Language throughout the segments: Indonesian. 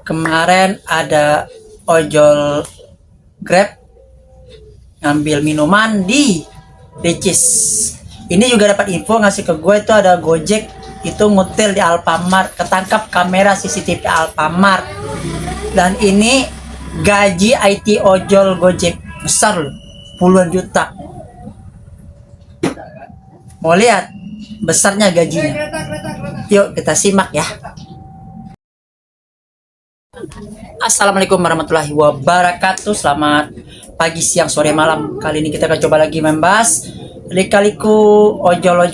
Kemarin ada ojol Grab ngambil minuman di Ricis. Ini juga dapat info ngasih ke gue, itu ada Gojek itu ngutil di Alfamart, ketangkap kamera CCTV Alfamart. Dan ini gaji IT ojol Gojek besar loh, puluhan juta. Mau lihat besarnya gajinya? Yuk kita simak ya. Assalamualaikum warahmatullahi wabarakatuh. Selamat pagi, siang, sore, malam. Kali ini kita akan coba lagi membahas lika-liku ojol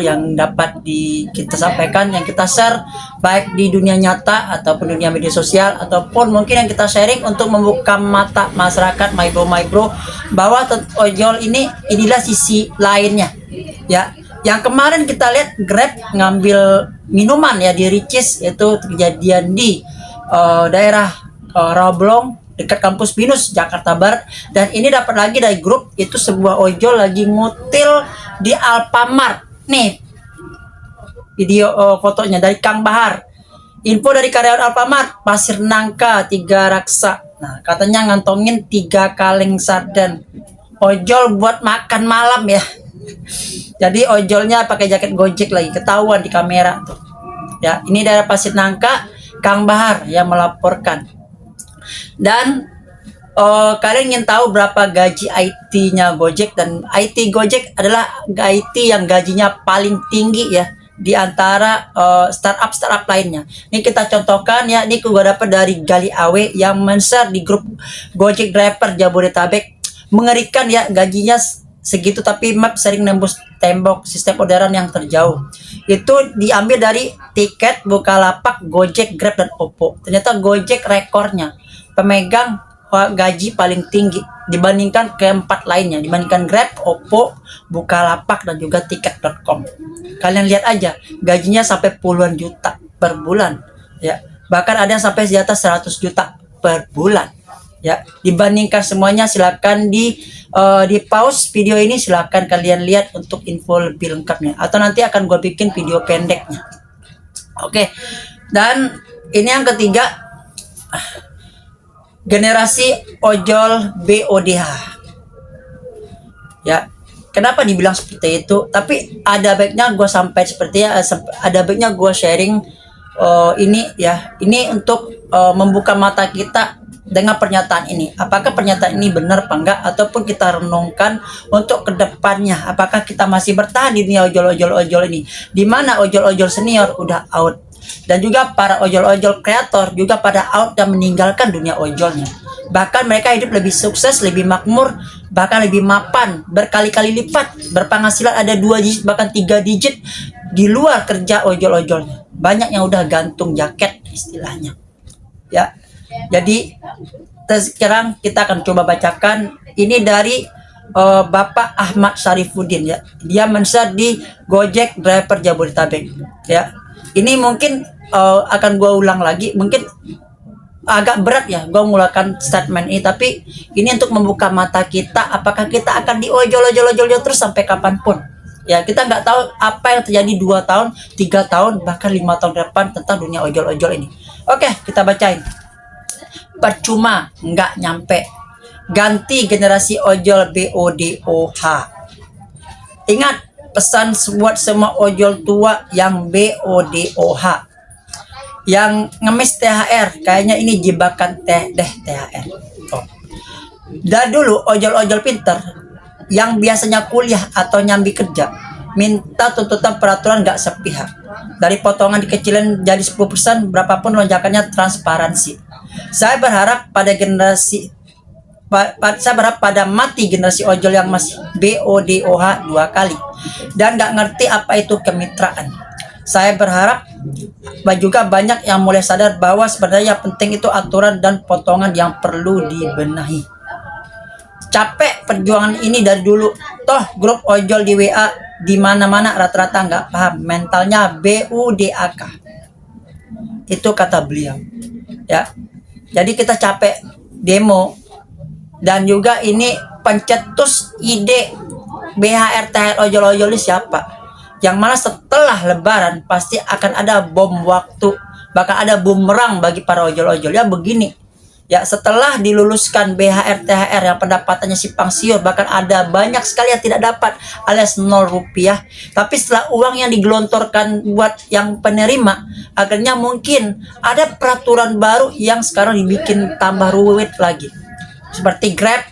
yang dapat kita sampaikan, yang kita share baik di dunia nyata ataupun dunia media sosial, ataupun mungkin yang kita sharing untuk membuka mata masyarakat, my bro, bahwa ojol inilah sisi lainnya ya. Yang kemarin kita lihat Grab ngambil minuman ya di Ricis, itu kejadian di daerah Rawablong dekat kampus Binus Jakarta Barat. Dan ini dapat lagi dari grup, itu sebuah ojol lagi ngutil di Alfamart. Nih video fotonya dari Kang Bahar. Info dari karyawan Alfamart, pasir nangka 3 raksa. Nah, katanya ngantongin 3 kaleng sarden. Ojol buat makan malam ya. Jadi ojolnya pakai jaket Gojek lagi, ketahuan di kamera tuh. Ya, ini daerah Pasir Nangka, Kang Bahar yang melaporkan. Dan kalian ingin tahu berapa gaji IT-nya Gojek? Dan IT Gojek adalah IT yang gajinya paling tinggi ya di antara startup lainnya. Ini kita contohkan ya, ini gue dapat dari Gali Awe yang men-share di grup Gojek Driver Jabodetabek. Mengerikan ya, gajinya segitu tapi map sering nembus tembok sistem orderan yang terjauh. Itu diambil dari tiket Bukalapak, Gojek, Grab, dan Oppo. Ternyata Gojek rekornya pemegang gaji paling tinggi dibandingkan keempat lainnya, dibandingkan Grab, Oppo, Bukalapak, dan juga tiket.com. Kalian lihat aja, gajinya sampai puluhan juta per bulan ya. Bahkan ada yang sampai di atas 100 juta per bulan ya. Dibandingkan semuanya, silakan di pause video ini, silakan kalian lihat untuk info lebih lengkapnya, atau nanti akan gue bikin video pendeknya. Oke. Dan ini yang ketiga, generasi ojol BODH ya. Kenapa dibilang seperti itu? Tapi ada baiknya gue sampai seperti ya, ada baiknya gue sharing ini ya. Ini untuk membuka mata kita dengan pernyataan ini. Apakah pernyataan ini benar apa enggak, ataupun kita renungkan untuk kedepannya, apakah kita masih bertahan di dunia ojol-ojol ini, di mana ojol-ojol senior udah out, dan juga para ojol-ojol kreator juga pada out dan meninggalkan dunia ojolnya. Bahkan mereka hidup lebih sukses, lebih makmur, bahkan lebih mapan, berkali-kali lipat, berpenghasilan ada 2 digit bahkan 3 digit di luar kerja ojol-ojolnya. Banyak yang udah gantung jaket istilahnya ya. Jadi sekarang kita akan coba bacakan ini dari Bapak Ahmad Syarifuddin ya. Dia men-share di Gojek Driver Jabodetabek ya. Ini mungkin akan gue ulang lagi, mungkin agak berat ya gue mengulakan statement ini, tapi ini untuk membuka mata kita, apakah kita akan di ojol terus sampai kapanpun ya. Kita nggak tahu apa yang terjadi 2 tahun, 3 tahun, bahkan 5 tahun ke depan tentang dunia ojol-ojol ini. Oke, kita bacain. Percuma nggak nyampe, ganti generasi ojol BODOH. Ingat pesan buat semua ojol tua yang BODOH, yang ngemis THR, kayaknya ini jebakan THR. Dan dulu ojol-ojol pinter yang biasanya kuliah atau nyambi kerja minta tuntutan peraturan nggak sepihak, dari potongan dikecilin jadi 10%, berapapun lonjakannya transparansi. Saya berharap pada mati generasi ojol yang masih BODOH 2 kali dan nggak ngerti apa itu kemitraan. Saya berharap juga banyak yang mulai sadar bahwa sebenarnya penting itu aturan dan potongan yang perlu dibenahi. Capek perjuangan ini dari dulu. Toh grup ojol di WA di mana-mana rata-rata nggak paham, mentalnya BUDAK. Itu kata beliau ya. Jadi kita capek demo, dan juga ini pencetus ide BHR THR ojol-ojol ini siapa? Yang mana setelah lebaran pasti akan ada bom waktu Bahkan ada bumerang bagi para ojol-ojol. Ya begini, ya setelah diluluskan BHR THR yang pendapatannya simpang siur, bahkan ada banyak sekali yang tidak dapat alias 0 rupiah. Tapi setelah uang yang digelontorkan buat yang penerima, akhirnya mungkin ada peraturan baru yang sekarang dibikin tambah rumit lagi. Seperti Grab,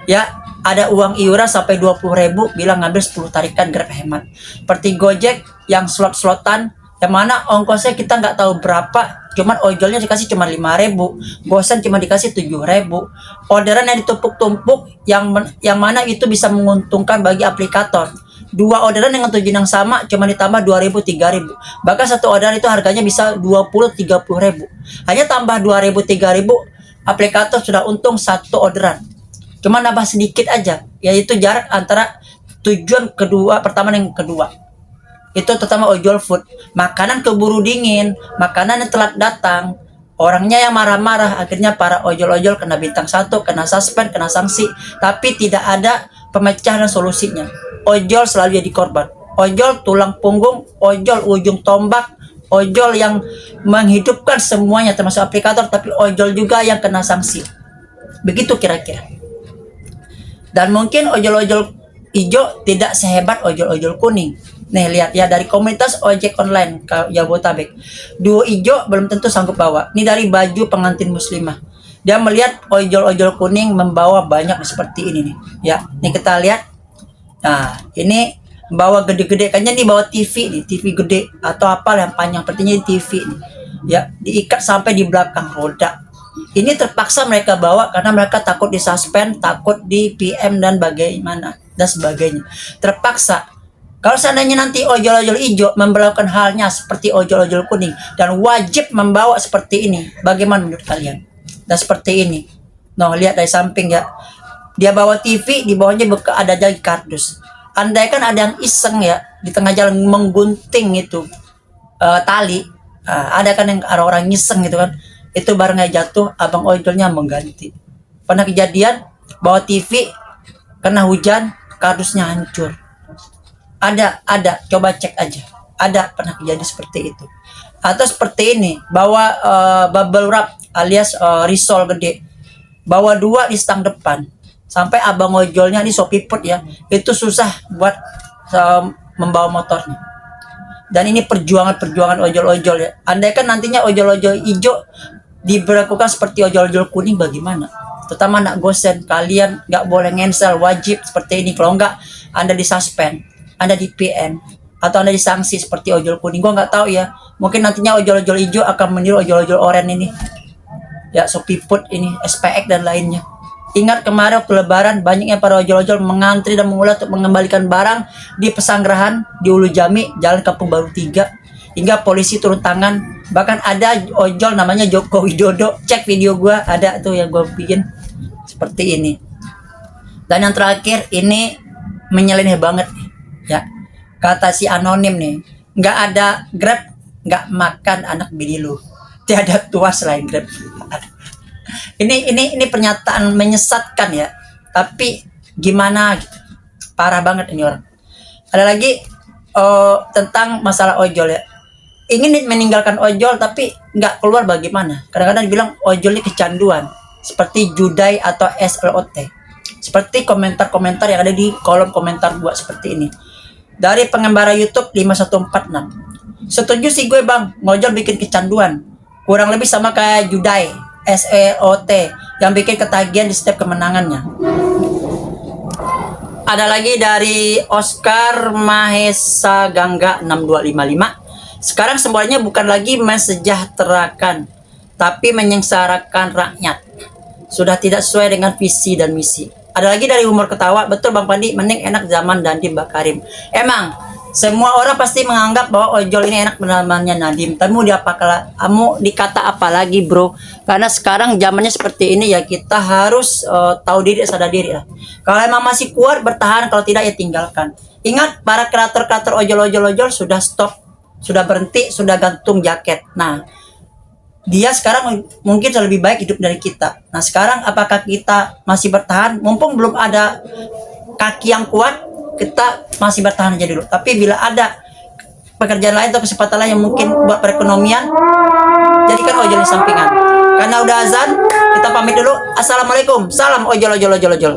ya ada uang iuran sampai 20.000, bilang ngambil 10 tarikan Grab hemat. Seperti Gojek yang slot-slotan, yang mana ongkosnya kita nggak tahu berapa, cuman ojolnya dikasih cuma 5.000, Gosen cuma dikasih 7.000. Orderan yang ditumpuk-tumpuk yang mana itu bisa menguntungkan bagi aplikator. Dua orderan dengan tujuan yang sama cuma ditambah 2.000 3.000. Bahkan satu orderan itu harganya bisa 20 30.000. Hanya tambah 2.000 3.000, aplikator sudah untung satu orderan. Cuma nambah sedikit aja, yaitu jarak antara tujuan kedua pertama dan kedua. Itu terutama ojol food, makanan keburu dingin, makanan yang telat datang, orangnya yang marah-marah, akhirnya para ojol-ojol kena bintang 1, kena suspend, kena sanksi, tapi tidak ada pemecahan dan solusinya. Ojol selalu jadi korban, ojol tulang punggung, ojol ujung tombak, ojol yang menghidupkan semuanya termasuk aplikator, tapi ojol juga yang kena sanksi. Begitu kira-kira. Dan mungkin ojol-ojol hijau tidak sehebat ojol-ojol kuning. Nih lihat ya, dari komunitas ojek online ke Jabotabek, duo hijau belum tentu sanggup bawa. Ini dari baju pengantin muslimah. Dia melihat ojol-ojol kuning membawa banyak seperti ini nih. Ya, nih kita lihat. Nah, ini bawa gede-gede, kayaknya nih bawa TV nih, TV gede atau apa yang panjang, sepertinya TV nih. Ya, diikat sampai di belakang roda. Ini terpaksa mereka bawa karena mereka takut disuspend, takut di PM dan bagaimana dan sebagainya. Terpaksa. Kalau seandainya nanti ojol-ojol hijau memperlakukan halnya seperti ojol-ojol kuning dan wajib membawa seperti ini, bagaimana menurut kalian? Dan seperti ini. Nah, lihat dari samping ya. Dia bawa TV, di bawahnya ada jadi kardus. Andai kan ada yang iseng ya, di tengah jalan menggunting itu tali, ada kan yang ada orang iseng gitu kan. Itu barangnya jatuh, abang ojolnya mengganti. Pernah kejadian bawa TV, kena hujan, kardusnya hancur. Ada, coba cek aja. Ada pernah kejadian seperti itu. Atau seperti ini, bawa bubble wrap alias risol gede. Bawa 2 di stang depan. Sampai abang ojolnya ini sopiput ya, itu susah buat membawa motornya. Dan ini perjuangan ojol-ojol ya. Andai kan nantinya ojol-ojol hijau diberlakukan seperti ojol-ojol kuning, bagaimana? Terutama anak Gosen, kalian nggak boleh ngensel, wajib seperti ini. Kalau nggak, Anda disuspend, Anda di PM, atau Anda disanksi seperti ojol kuning. Gua nggak tahu ya, mungkin nantinya ojol-ojol hijau akan meniru ojol-ojol oranye ini. Ya, Sopiput ini, SPX dan lainnya. Ingat kemarin waktu lebaran, banyaknya para ojol-ojol mengantri dan mengulah untuk mengembalikan barang di Pesanggerahan, di Ulu Jami, Jalan Kampung Baru 3. Hingga polisi turun tangan. Bahkan ada ojol namanya Joko Widodo. Cek video gua, ada tuh yang gua bikin. Seperti ini. Dan yang terakhir, ini menyeleneh banget nih. Ya, kata si anonim nih, nggak ada Grab, nggak makan anak bini lu. Tiada tua selain Grab. Ini pernyataan menyesatkan ya. Tapi gimana gitu. Parah banget ini orang. Ada lagi tentang masalah ojol ya. Ingin meninggalkan ojol tapi nggak keluar, bagaimana? Kadang-kadang dibilang ojol ini kecanduan. Seperti Judai atau SLOT. Seperti komentar-komentar yang ada di kolom komentar gua seperti ini. Dari pengembara YouTube 5146. Setuju sih gue bang, ngojol bikin kecanduan. Kurang lebih sama kayak Judai, SLOT, yang bikin ketagihan di setiap kemenangannya. Ada lagi dari Oscar Mahesa Gangga 6255. Sekarang semuanya bukan lagi mensejahterakan, tapi menyengsarakan rakyat. Sudah tidak sesuai dengan visi dan misi. Ada lagi dari Humor Ketawa, betul Bang Pandi, mending enak zaman Dandim Mbak Karim. Emang semua orang pasti menganggap bahwa ojol ini enak zamannya Nadiem. Tapi mau dikata apa lagi bro? Karena sekarang zamannya seperti ini ya, kita harus tahu diri, sadar diri lah. Kalau emang masih kuat bertahan, kalau tidak ya tinggalkan. Ingat, para kreator-kreator ojol sudah stop, sudah berhenti, sudah gantung jaket. Nah, dia sekarang mungkin lebih baik hidup dari kita. Nah, sekarang apakah kita masih bertahan? Mumpung belum ada kaki yang kuat, kita masih bertahan aja dulu. Tapi bila ada pekerjaan lain atau kesempatan lain yang mungkin buat perekonomian, jadikan ojol yang sampingan. Karena udah azan, kita pamit dulu. Assalamualaikum. Salam ojol ojol ojol ojol.